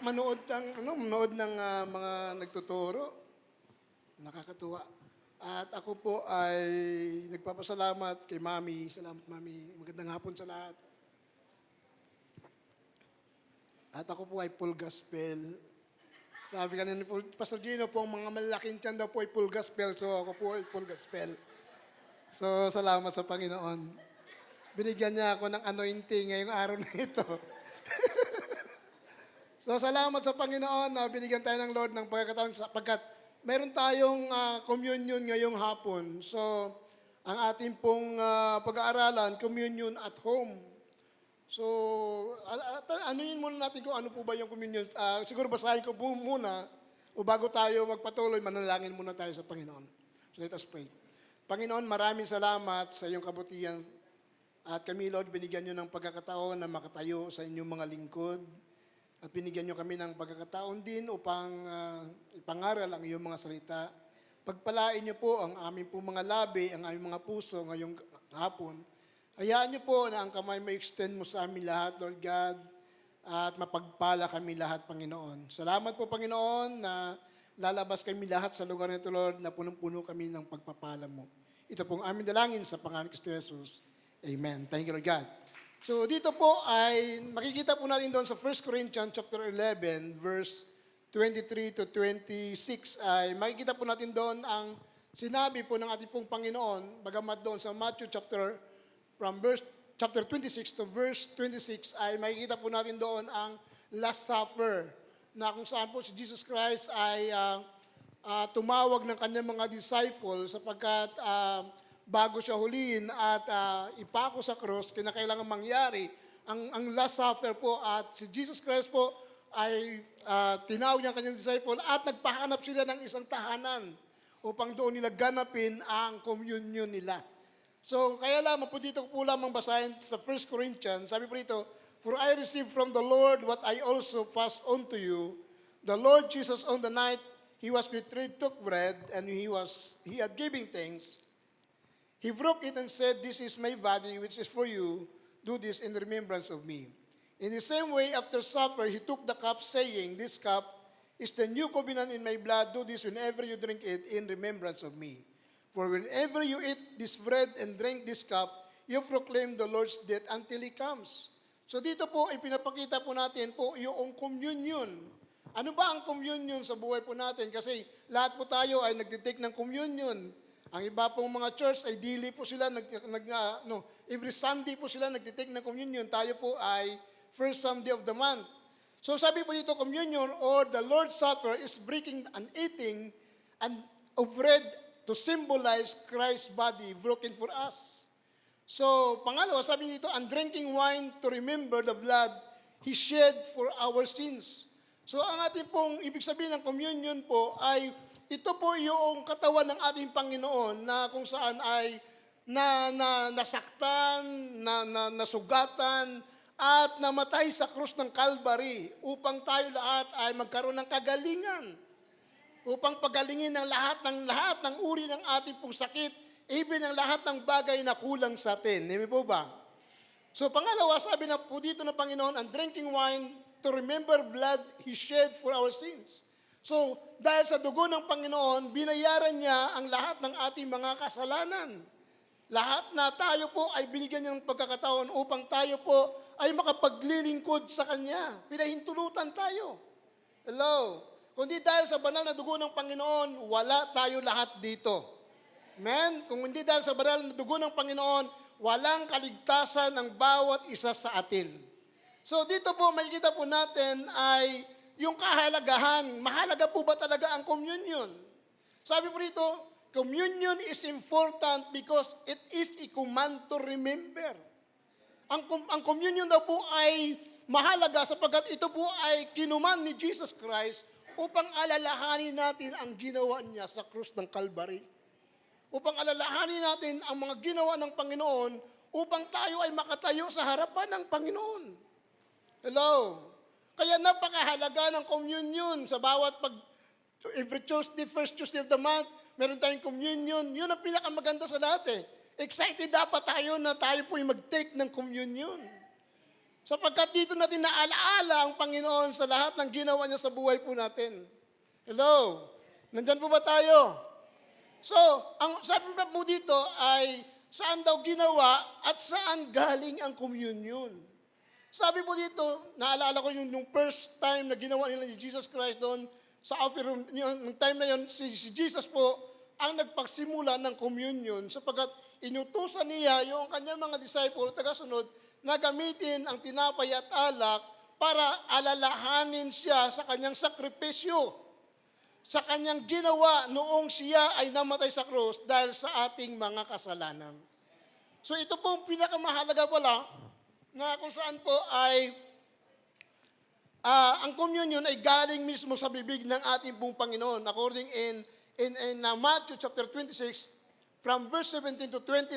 manood ng mga nagtuturo. Nakakatuwa. At ako po ay nagpapasalamat kay Mami. Salamat, Mami. Magandang hapon sa lahat. At ako po ay full gospel. Sabi kanina po, Pastor Gino po, ang mga malalaking tiyan daw po ay full gospel. So ako po ay full gospel. So salamat sa Panginoon. Binigyan niya ako ng anointing ngayong araw na ito. So salamat sa Panginoon na binigyan tayo ng Lord ng pagkakataon sapagkat meron tayong communion ngayong hapon. So ang ating pong pag-aaralan, communion at home. So anuin muna natin kung ano po ba yung communion. Siguro basahin ko po muna o bago tayo magpatuloy, manalangin muna tayo sa Panginoon. So let us pray. Panginoon, maraming salamat sa iyong kabutihan. At kami, Lord, binigyan nyo ng pagkakataon na makatayo sa inyong mga lingkod. At binigyan nyo kami ng pagkakataon din upang ipangaral ang iyong mga salita. Pagpalain nyo po ang aming po mga labi, ang aming mga puso ngayong hapon. Hayaan nyo po na ang kamay ma-extend mo sa amin lahat, Lord God, at mapagpala kami lahat, Panginoon. Salamat po, Panginoon, na lalabas kami lahat sa lugar nito, Lord, na punong-puno kami ng pagpapala mo. Ito pong aming dalangin sa pangalan ni Kristo Jesus. Amen. Thank you, Lord God. So dito po ay makikita po natin doon sa 1 Corinthians chapter 11 verse 23 to 26 ay makikita po natin doon ang sinabi po ng ating pong Panginoon bagamat doon sa Matthew chapter 26 to verse 26 ay makikita po natin doon ang Last Supper na kung saan po si Jesus Christ ay tumawag ng kanyang mga disciples sapagkat bago siya huliin at ipako sa cross, kinakailangan mangyari ang Last Supper po at si Jesus Christ po ay tinawag niya ang kanyang disciple at nagpahanap sila ng isang tahanan upang doon nila ganapin ang communion nila. So kaya lamang po dito po lamang basahin sa 1 Corinthians, sabi po dito, "For I received from the Lord what I also passed on to you. The Lord Jesus on the night he was betrayed took bread and he had giving thanks. He broke it and said, 'This is my body which is for you. Do this in remembrance of me.' In the same way, after supper, he took the cup, saying, 'This cup is the new covenant in my blood. Do this whenever you drink it in remembrance of me. For whenever you eat this bread and drink this cup, you proclaim the Lord's death until He comes.'" So dito po, ipinapakita po natin po yung communion. Ano ba ang communion sa buhay po natin? Kasi lahat po tayo ay nagtitake ng communion. Ang iba pong mga church ay daily po sila, every Sunday po sila nagtitake ng communion. Tayo po ay first Sunday of the month. So sabi po dito, communion or the Lord's Supper is breaking and eating of bread to symbolize Christ's body broken for us. So pangalawa, sabi dito, and drinking wine to remember the blood He shed for our sins. So ang ating pong ibig sabihin ng communion po ay ito po yung katawan ng ating Panginoon na kung saan ay nasaktan, nasugatan, at namatay sa krus ng Calvary upang tayo lahat ay magkaroon ng kagalingan. Upang pagalingin ng lahat ng uri ng ating pong sakit, even ang lahat ng bagay na kulang sa atin. Hindi po ba? So pangalawa, sabi na po dito ng Panginoon, and drinking wine to remember blood He shed for our sins. So, dahil sa dugo ng Panginoon, binayaran niya ang lahat ng ating mga kasalanan. Lahat na tayo po ay binigyan niya ng pagkakataon upang tayo po ay makapaglilingkod sa Kanya. Pinahintulutan tayo. Hello? Kundi dahil sa banal na dugo ng Panginoon, wala tayo lahat dito. Amen? Kung hindi dahil sa banal na dugo ng Panginoon, walang kaligtasan ng bawat isa sa atin. So, dito po, makikita po natin ay yung kahalagahan, mahalaga po ba talaga ang communion? Sabi po rito, communion is important because it is a command to remember. Ang communion daw po ay mahalaga sapagkat ito po ay kinuman ni Jesus Christ upang alalahanin natin ang ginawa niya sa krus ng Calvary. Upang alalahanin natin ang mga ginawa ng Panginoon upang tayo ay makatayo sa harapan ng Panginoon. Hello? Kaya napakahalaga ng communion sa bawat every Tuesday, first Tuesday of the month, meron tayong communion. Yun ang pinakamaganda sa lahat eh. Excited dapat tayo na tayo po yung mag-take ng communion. Sapagkat dito natin naalaala ang Panginoon sa lahat ng ginawa niya sa buhay po natin. Hello? Nandyan po ba tayo? So, ang sabi pa po dito ay saan daw ginawa at saan galing ang communion. Sabi po dito, naalala ko yung first time na ginawa nila ni Jesus Christ doon sa upper room, yung time na yun, si Jesus po ang nagpagsimula ng communion sapagkat inutusan niya yung kanyang mga disciple, tagasunod, na gamitin ang tinapay at alak para alalahanin siya sa kanyang sakripisyo, sa kanyang ginawa noong siya ay namatay sa krus dahil sa ating mga kasalanan. So ito po ang pinakamahalaga pala na kung saan po ay ang communion ay galing mismo sa bibig ng ating pong Panginoon according in Matthew chapter 26 from verse 17 to 29.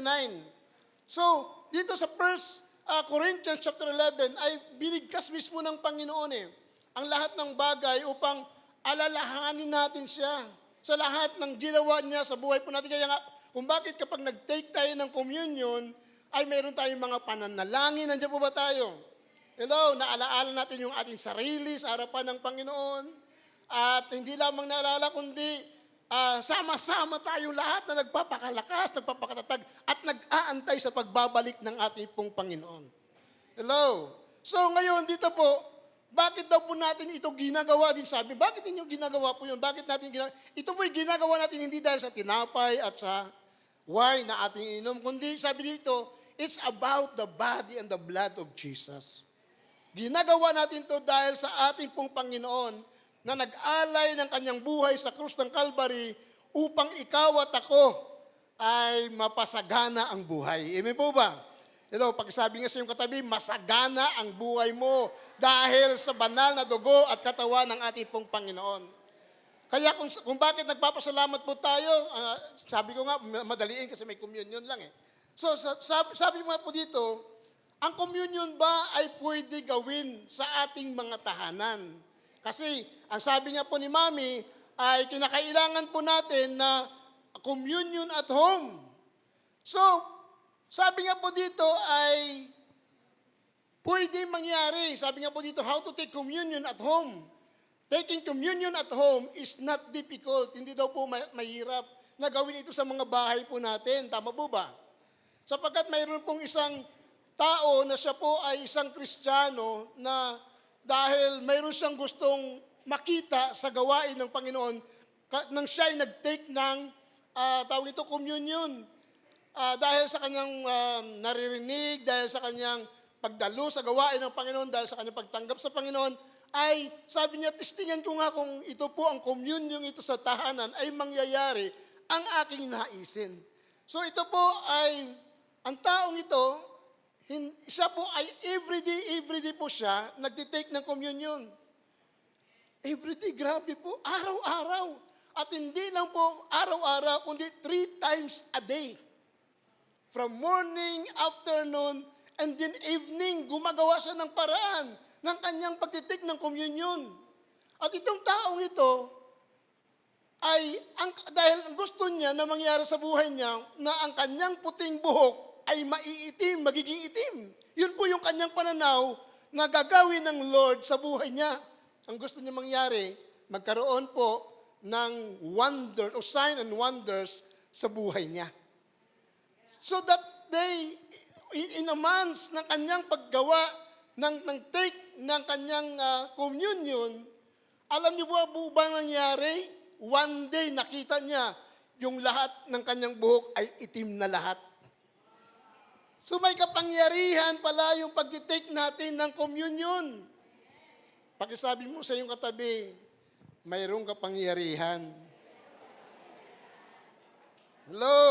So dito sa first Corinthians chapter 11 ay binigkas mismo ng Panginoon ang lahat ng bagay upang alalahanin natin siya sa lahat ng ginawa niya sa buhay po natin. Kaya nga, kung bakit kapag nag-take tayo ng communion, ay mayroon tayong mga pananalangin. Nandiyan po ba tayo? Hello, naalaala natin yung ating sarili sa harapan ng Panginoon. At hindi lamang naalala, kundi sama-sama tayong lahat na nagpapakalakas, nagpapakatatag, at nag-aantay sa pagbabalik ng ating pong Panginoon. Hello? So ngayon, dito po, bakit daw po natin ito ginagawa din? Sabi, bakit ninyo ginagawa po yun? Bakit natin ginagawa? Ito po'y ginagawa natin hindi dahil sa tinapay at sa wine na ating inom, kundi sabi dito, it's about the body and the blood of Jesus. Ginagawa natin to dahil sa ating pong Panginoon na nag-alay ng kanyang buhay sa krus ng Calvary upang ikaw at ako ay mapasagana ang buhay. Amen po ba? Hello, pagsabi nga sa iyong katabi, masagana ang buhay mo dahil sa banal na dugo at katawan ng ating pong Panginoon. Kaya kung bakit nagpapasalamat po tayo, sabi ko nga, madaliin kasi may communion lang So sabi mo po dito, ang communion ba ay pwede gawin sa ating mga tahanan? Kasi ang sabi nga po ni Mami ay kinakailangan po natin na communion at home. So, sabi nga po dito ay pwede mangyari. Sabi nga po dito, how to take communion at home. Taking communion at home is not difficult. Hindi daw po mahirap na gawin ito sa mga bahay po natin. Tama po ba? Sapagkat mayroon pong isang tao na siya po ay isang Kristiyano na dahil mayroon siyang gustong makita sa gawain ng Panginoon nang siya ay nag-take ng tawag ito communion. Dahil sa kanyang naririnig, dahil sa kanyang pagdalo sa gawain ng Panginoon, dahil sa kanyang pagtanggap sa Panginoon, ay sabi niya, testingan ko nga kung ito po ang communion ito sa tahanan ay mangyayari ang aking naisin. So ito po ay, ang taong ito, siya po ay everyday po siya nagtitake ng communion. Everyday, grabe po, araw-araw. At hindi lang po araw-araw, kundi 3 times a day. From morning, afternoon, and then evening, gumagawa siya ng paraan ng kanyang pagtitake ng communion. At itong taong ito, ay dahil gusto niya na mangyari sa buhay niya na ang kanyang puting buhok ay maiitim, magiging itim. Yun po yung kanyang pananaw na gagawin ng Lord sa buhay niya. Ang gusto niya mangyari, magkaroon po ng wonder o sign and wonders sa buhay niya. So that day, in a month ng kanyang paggawa, ng take ng kanyang communion, alam niyo po ba nangyari? One day nakita niya yung lahat ng kanyang buhok ay itim na lahat. So may kapangyarihan pala yung pag-take natin ng communion. Pakisabi mo sa iyong katabi, mayroong kapangyarihan. Hello?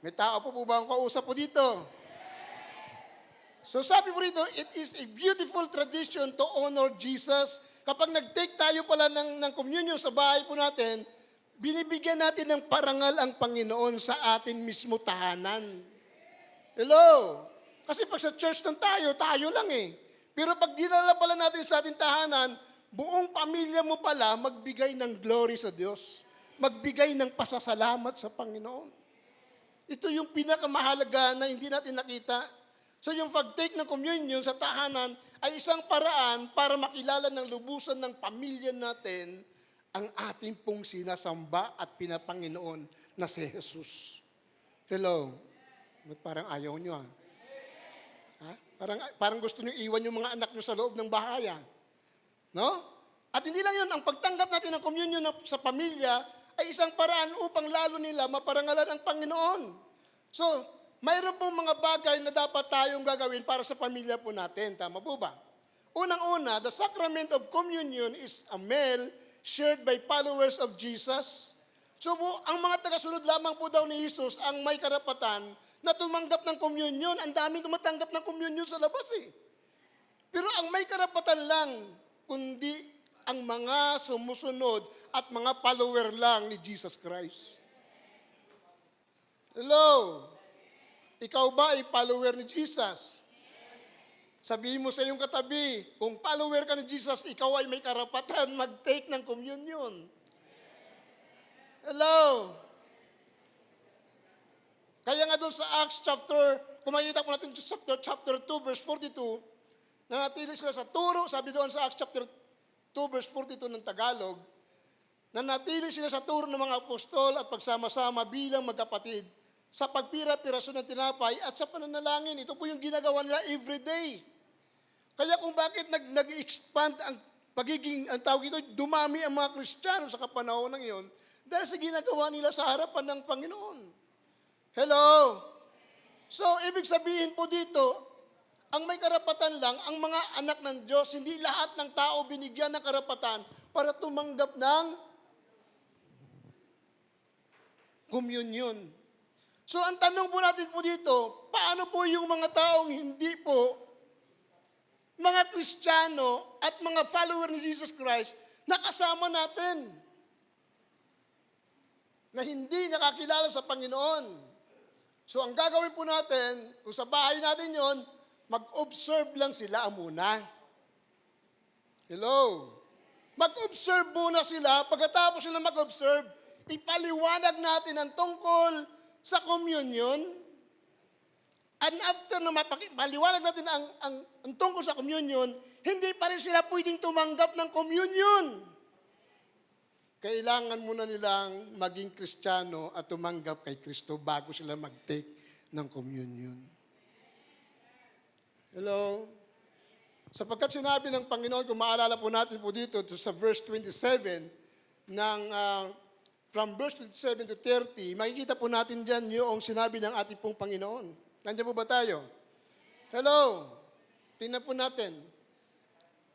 May tao po ba ang kausap po dito? So sabi po rito, it is a beautiful tradition to honor Jesus. Kapag nag-take tayo pala ng communion sa bahay po natin, binibigyan natin ng parangal ang Panginoon sa atin mismo tahanan. Hello? Kasi pag sa church ng tayo lang Pero pag dinala pala natin sa ating tahanan, buong pamilya mo pala magbigay ng glory sa Diyos. Magbigay ng pasasalamat sa Panginoon. Ito yung pinakamahalaga na hindi natin nakita. So yung pag-take ng communion sa tahanan ay isang paraan para makilala ng lubusan ng pamilya natin ang ating pong sinasamba at pinapanginoon na si Jesus. Hello? Ba't parang ayaw nyo Ha? Parang gusto nyo iwan yung mga anak nyo sa loob ng bahay No? At hindi lang yun, ang pagtanggap natin ng communion sa pamilya ay isang paraan upang lalo nila maparangalan ang Panginoon. So, mayroon pong mga bagay na dapat tayong gagawin para sa pamilya po natin. Tama po ba? Unang-una, the sacrament of communion is a meal shared by followers of Jesus. So ang mga tagasunod lamang po daw ni Jesus ang may karapatan na tumanggap ng communion. Ang daming tumatanggap ng communion sa labas Pero ang may karapatan lang, kundi ang mga sumusunod at mga follower lang ni Jesus Christ. Hello? Ikaw ba ay follower ni Jesus? Sabihin mo sa iyong katabi, kung follower ka ni Jesus, ikaw ay may karapatan mag-take ng communion. Hello? Kaya nga doon sa Acts chapter, kung makikita po natin chapter 2, verse 42, nanatili sila sa turo, sabi doon sa Acts chapter 2, verse 42 ng Tagalog, nanatili sila sa turo ng mga apostol at pagsama-sama bilang magkapatid sa pagpira-pirasyon ng tinapay at sa pananalangin. Ito po yung ginagawa nila everyday. Kaya kung bakit nag-expand ang pagiging, ang tawag ito, dumami ang mga Kristiyano sa kapanahon ng iyon, dahil sa ginagawa nila sa harapan ng Panginoon. Hello? So, ibig sabihin po dito, ang may karapatan lang, ang mga anak ng Diyos, hindi lahat ng tao binigyan ng karapatan para tumanggap ng communion. So, ang tanong po natin po dito, paano po yung mga taong hindi po mga Kristiyano at mga follower ni Jesus Christ na kasama natin, na hindi nakakilala sa Panginoon. So, ang gagawin po natin, kung sa bahay natin yon, mag-observe lang sila muna. Hello? Mag-observe muna sila. Pagkatapos sila mag-observe, ipaliwanag natin ang tungkol sa communion. And after na mapaliwanag natin ang tungkol sa communion, hindi pa rin sila pwedeng tumanggap ng communion. Kailangan muna nilang maging Kristiyano at tumanggap kay Kristo bago sila mag-take ng communion. Hello? Sapagkat sinabi ng Panginoon, kung maalala po natin po dito sa verse 27, from verse 27 to 30, makikita po natin dyan yung sinabi ng ating pong Panginoon. Nandiyan po ba tayo? Hello? Tingnan po natin.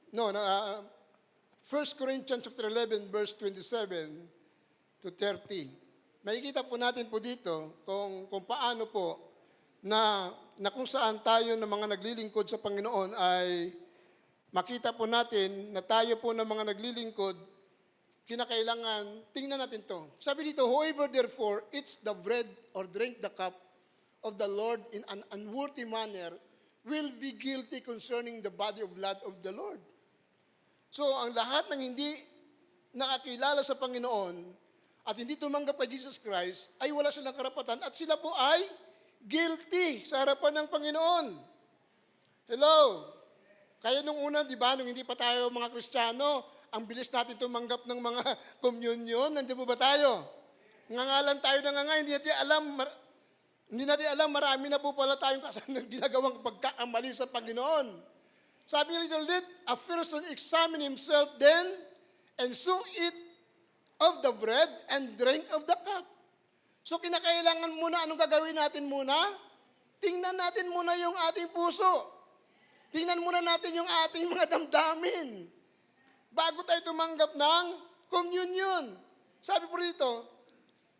1 Corinthians chapter 11, verse 27 to 30. Makikita po natin po dito kung paano po na kung saan tayo ng mga naglilingkod sa Panginoon ay makita po natin na tayo po ng mga naglilingkod, kinakailangan, tingnan natin to. Sabi dito, whoever therefore eats the bread or drink the cup of the Lord in an unworthy manner will be guilty concerning the body of blood of the Lord. So, ang lahat ng hindi nakakilala sa Panginoon at hindi tumanggap kay Jesus Christ ay wala silang karapatan at sila po ay guilty sa harapan ng Panginoon. Hello? Kaya nung una, di ba, nung hindi pa tayo mga Kristiyano, ang bilis natin tumanggap ng mga communion. Nandiyan po ba tayo? Ngangalan tayo hindi natin alam, marami na po pala tayong ginagawang pagkakamali sa Panginoon. Sabi ng little bit, a person examine himself then, and so eat of the bread and drink of the cup. So kinakailangan muna, anong gagawin natin muna? Tingnan natin muna yung ating puso. Tingnan muna natin yung ating mga damdamin. Bago tayo tumanggap ng communion. Sabi po rito,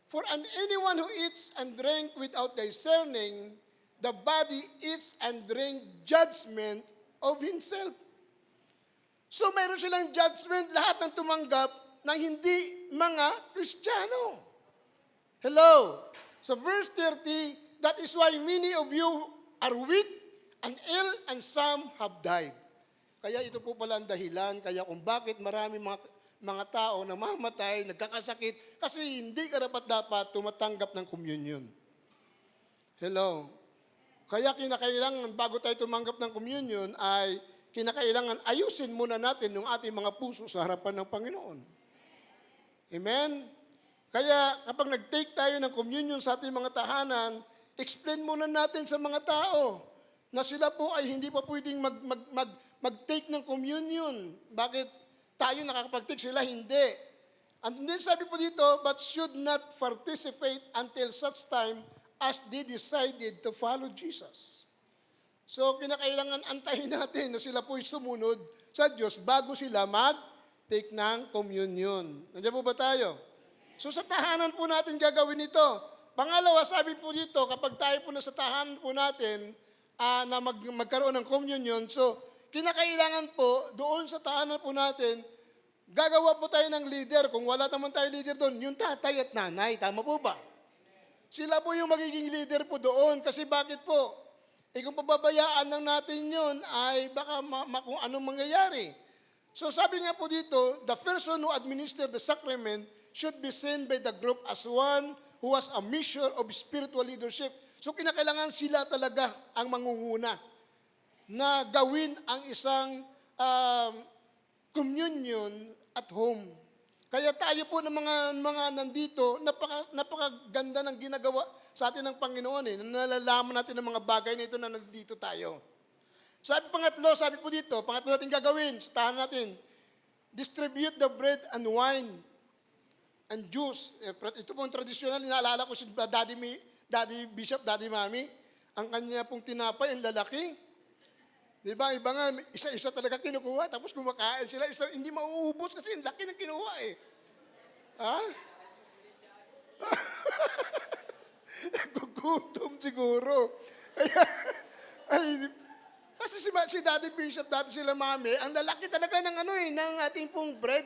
for anyone who eats and drink without discerning, the body eats and drink judgment of himself. So mayroon silang judgment lahat ng tumanggap ng hindi mga Kristiyano. Hello? So verse 30, that is why many of you are weak and ill and some have died. Kaya ito po pala ang dahilan, kaya kung bakit marami mga tao na namamatay, nagkakasakit, kasi hindi karapat-dapat tumatanggap ng communion. Hello? Kaya kinakailangan, bago tayo tumanggap ng communion, ay kinakailangan ayusin muna natin yung ating mga puso sa harapan ng Panginoon. Amen? Kaya kapag nag-take tayo ng communion sa ating mga tahanan, explain muna natin sa mga tao na sila po ay hindi pa pwedeng mag-take ng communion. Bakit tayo nakakapag-take, sila hindi? And then sabi po dito, but should not participate until such time as they decided to follow Jesus. So, kinakailangan antayin natin na sila po'y sumunod sa Diyos bago sila mag-take ng communion. Nandiyan po ba tayo? So, sa tahanan po natin gagawin ito. Pangalawa, sabi po dito, kapag tayo po nasa tahanan po natin na magkaroon ng communion, so, kinakailangan po, doon sa tahanan po natin, gagawa po tayo ng leader. Kung wala naman tayo leader doon, yung tatay at nanay. Tama po ba? Sila po yung magiging leader po doon. Kasi bakit po? Kung pababayaan lang natin yun, ay baka kung anong mangyayari. So sabi nga po dito, the person who administered the sacrament should be seen by the group as one who has a measure of spiritual leadership. So kinakailangan sila talaga ang mangunguna na gawin ang isang communion at home. Kaya tayo po ng mga nandito, napakaganda ng ginagawa sa atin ng Panginoon nalalaman natin ng mga bagay na ito na nandito tayo. Sabi po dito, pangatlo natin gagawin, sa tahanan natin, distribute the bread and wine and juice. Ito pong tradisyonal, inaalala ko si Daddy Bishop, Daddy Mami, ang kanya pong tinapay, ang lalaki. Diba, iba nga, isa-isa talaga kinukuha, tapos kumakain sila, hindi mauubos kasi ang laki ng kinuha eh. Ha? Nagugutom siguro. Kasi si Daddy Bishop, dati sila Mami, ang lalaki talaga ng ng ating pong bread.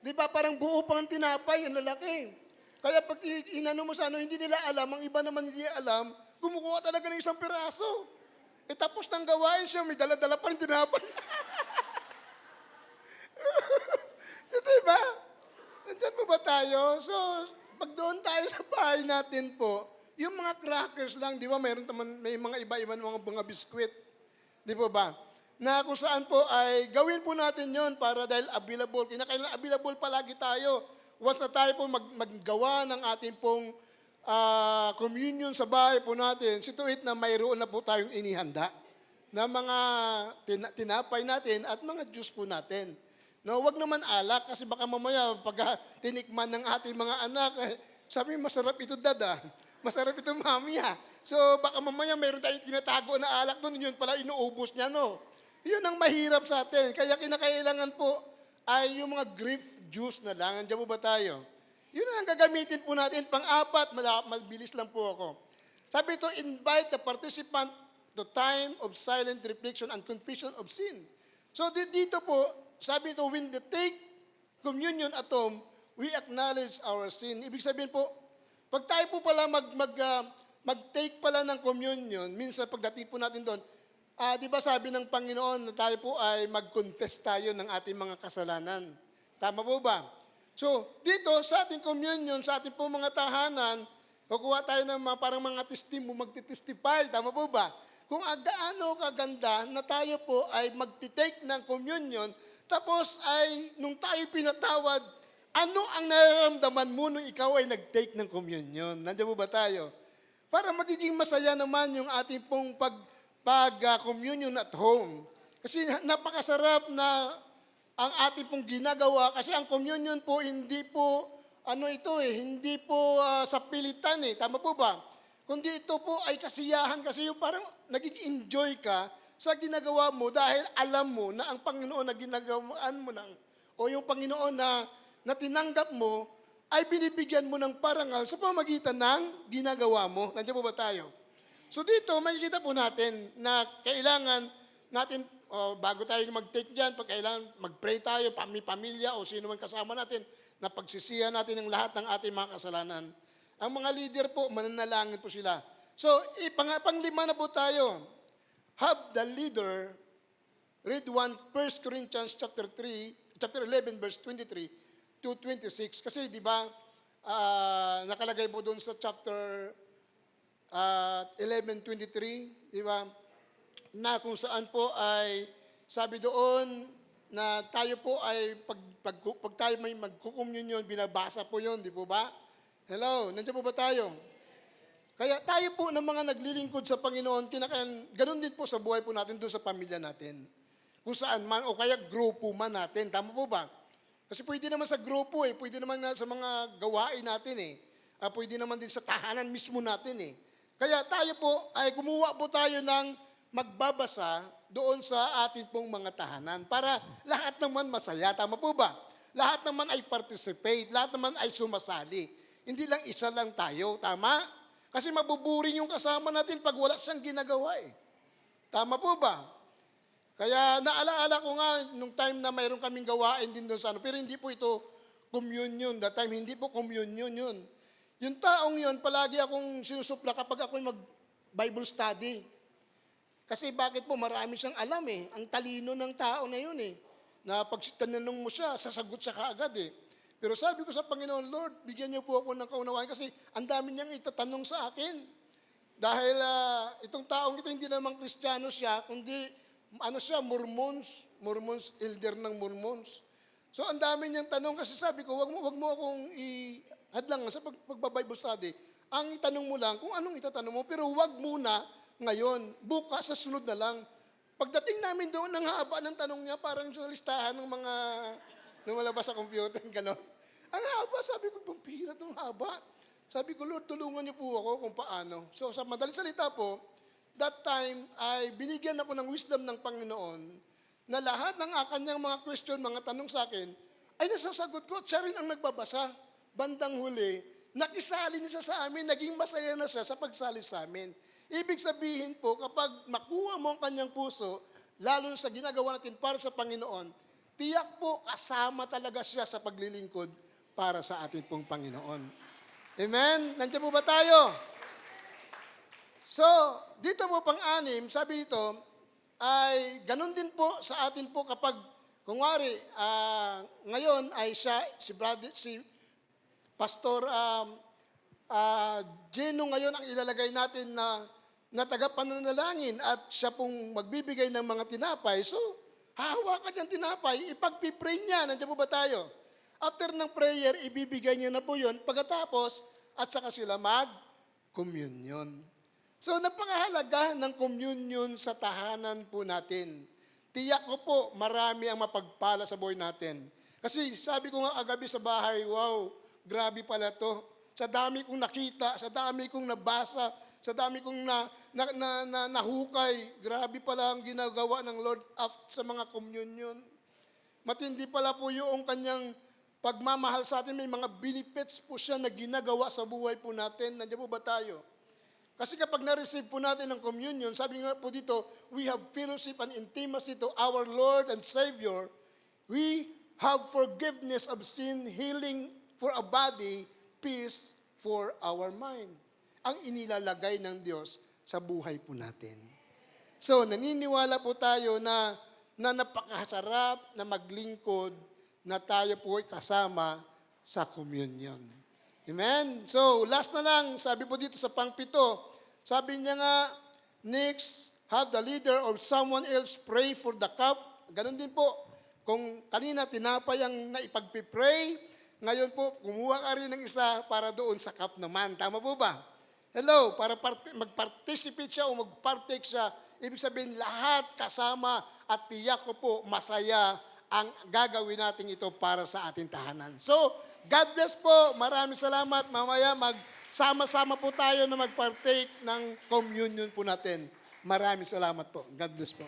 Di ba, parang buo pang tinapay, ang lalaki. Kaya pag inano mo sa hindi nila alam, ang iba naman hindi alam, kumukuha talaga ng isang piraso. Tapos nang gawain siya, may dala-dala pa rin tinapay. Diba? Nandyan po ba tayo? So, pag doon tayo sa bahay natin po, yung mga crackers lang, di ba, may mga iba-iba mga biskwit. Di po ba? Na kung saan po ay gawin po natin yon para dahil available. Kinakailangan available palagi tayo. Once na tayo po maggawa ng ating pong communion sa bahay po natin, situate na mayroon na po tayong inihanda na mga tinapay natin at mga juice po natin. No, wag naman alak kasi baka mamaya pag tinikman ng ating mga anak, sabi masarap ito dada, masarap ito mami ha. So baka mamaya mayroon tayong tinatago na alak doon, yun pala inuubos niya no. Yun ang mahirap sa atin. Kaya kinakailangan po ay yung mga grape juice na lang. Andiyan po ba tayo? Yun ang gagamitin po natin. Pang-apat, mabilis lang po ako. Sabi ito, invite the participant to time of silent reflection and confession of sin. So dito po, sabi ito, when they take communion at home, we acknowledge our sin. Ibig sabihin po, pag tayo po pala mag-take pala ng communion, minsan pagdating po natin doon, di ba sabi ng Panginoon na tayo po ay mag-confess tayo ng ating mga kasalanan. Tama po ba? So, dito sa ating communion, sa ating po mga tahanan, kukuha tayo ng parang mga magti-testify. Tama po ba? Kung gaano kaganda na tayo po ay magti-take ng communion, tapos ay nung tayo pinatawad, ano ang nararamdaman mo nung ikaw ay nag-take ng communion? Nandiyan po ba tayo? Para magiging masaya naman yung ating pong pag-communion at home. Kasi napakasarap na ang ating pong ginagawa kasi ang communion po hindi po hindi po sa pilitan Tama po ba? Kundi ito po ay kasiyahan kasi yung parang nagig-enjoy ka sa ginagawa mo dahil alam mo na ang Panginoon na ginagawaan mo o yung Panginoon na tinanggap mo ay binibigyan mo ng parangal sa pamagitan ng ginagawa mo. Nandiyan po ba tayo? So dito, makikita po natin na kailangan natin bago tayo mag-take dyan, pag kailangan mag-pray tayo, pamilya o sino man kasama natin, na pagsisihan natin ang lahat ng ating mga kasalanan. Ang mga leader po, mananalangin po sila. So, panglima na po tayo. Have the leader read 1 Corinthians chapter 11, verse 23 to 26. Kasi, di ba, nakalagay po doon sa chapter 11:23, di ba? Na kung saan po ay sabi doon na tayo po ay pag tayo may magkukomunyon, binabasa po yun, di po ba? Hello, nandiyan po ba tayo? Kaya tayo po ng mga naglilingkod sa Panginoon, ganun din po sa buhay po natin doon sa pamilya natin. Kung saan man, o kaya grupo man natin. Tama po ba? Kasi pwede naman sa grupo pwede naman sa mga gawain natin pwede naman din sa tahanan mismo natin Kaya tayo po ay kumuha po tayo ng magbabasa doon sa atin pong mga tahanan para lahat naman masaya. Tama po ba? Lahat naman ay participate, lahat naman ay sumasali. Hindi lang isa lang tayo, tama? Kasi mabuburing yung kasama natin pag wala siyang ginagawa Tama po ba? Kaya naalaala ko nga nung time na mayroon kaming gawain din doon sa pero hindi po ito communion. That time, hindi po communion yun. Yung taong yun, palagi akong sinusupla kapag ako'y mag-Bible study. Kasi bakit po, marami siyang alam Ang talino ng tao na yun Na pag tinanong mo siya, sasagot siya kaagad Pero sabi ko sa Panginoon, Lord, bigyan niyo po ako ng kaunawaan kasi ang dami niyang itatanong sa akin. Dahil itong taong ito, hindi naman Kristiyano siya, kundi Mormons, elder ng Mormons. So ang dami niyang tanong kasi sabi ko, wag mo akong ihadlang sa pagbabible study. Ang itanong mo lang kung anong itatanong mo, pero wag muna ngayon, bukas sa sunod na lang. Pagdating namin doon, ang haba ng tanong niya, parang sa listahan ng mga lumalabas sa computer, gano'n. Ang haba, sabi ko, pampira itong haba. Sabi ko, Lord, tulungan niyo po ako kung paano. So sa madaling salita po, that time ay binigyan ako ng wisdom ng Panginoon na lahat ng kanyang mga question, mga tanong sa akin, ay nasasagot ko. Siya rin ang nagbabasa. Bandang huli, nakisali niya sa amin, naging masaya na siya sa pagsali sa amin. Ibig sabihin po, kapag makuha mo ang kanyang puso, lalo sa ginagawa natin para sa Panginoon, tiyak po kasama talaga siya sa paglilingkod para sa ating pong Panginoon. Amen? Nandiyan po ba tayo? So, dito po pang-anim, sabi dito, ay ganun din po sa atin po kapag, kung wari, ngayon ay si Pastor Geno ngayon ang ilalagay natin na tagapananalangin at siya pong magbibigay ng mga tinapay. So, hahawakan niyang tinapay, ipagpipray niya. Nandiyan po ba tayo? After ng prayer, ibibigay niya na po yun. Pagkatapos, at saka sila mag-communion. So, napakahalaga ng communion sa tahanan po natin. Tiyak ko po, marami ang mapagpala sa buhay natin. Kasi sabi ko nga agabi sa bahay, wow, grabe pala to. Sa dami kong nakita, sa dami kong nabasa, sa dami kong nahukay, grabe pala ang ginagawa ng Lord sa mga communion. Matindi pala po yung kanyang pagmamahal sa atin. May mga benefits po siya na ginagawa sa buhay po natin. Nandiyan po ba tayo? Kasi kapag na-receive po natin ang communion, sabi nga po dito, we have fellowship and intimacy to our Lord and Savior. We have forgiveness of sin, healing for a body, peace for our mind. Ang inilalagay ng Diyos sa buhay po natin. So, naniniwala po tayo na napakasarap na maglingkod na tayo po ay kasama sa communion. Amen? So, last na lang, sabi po dito sa pang-7, sabi niya nga, next, have the leader or someone else pray for the cup. Ganon din po. Kung kanina tinapay ang naipagpipray, ngayon po, kumuha ka rin ng isa para doon sa cup naman. Tama po ba? Hello, para mag-participate siya o mag-partake siya. Ibig sabihin, lahat kasama at tiyak ko po, masaya ang gagawin natin ito para sa ating tahanan. So, God bless po. Maraming salamat. Mamaya magsama-sama po tayo na mag-partake ng communion po natin. Maraming salamat po. God bless po.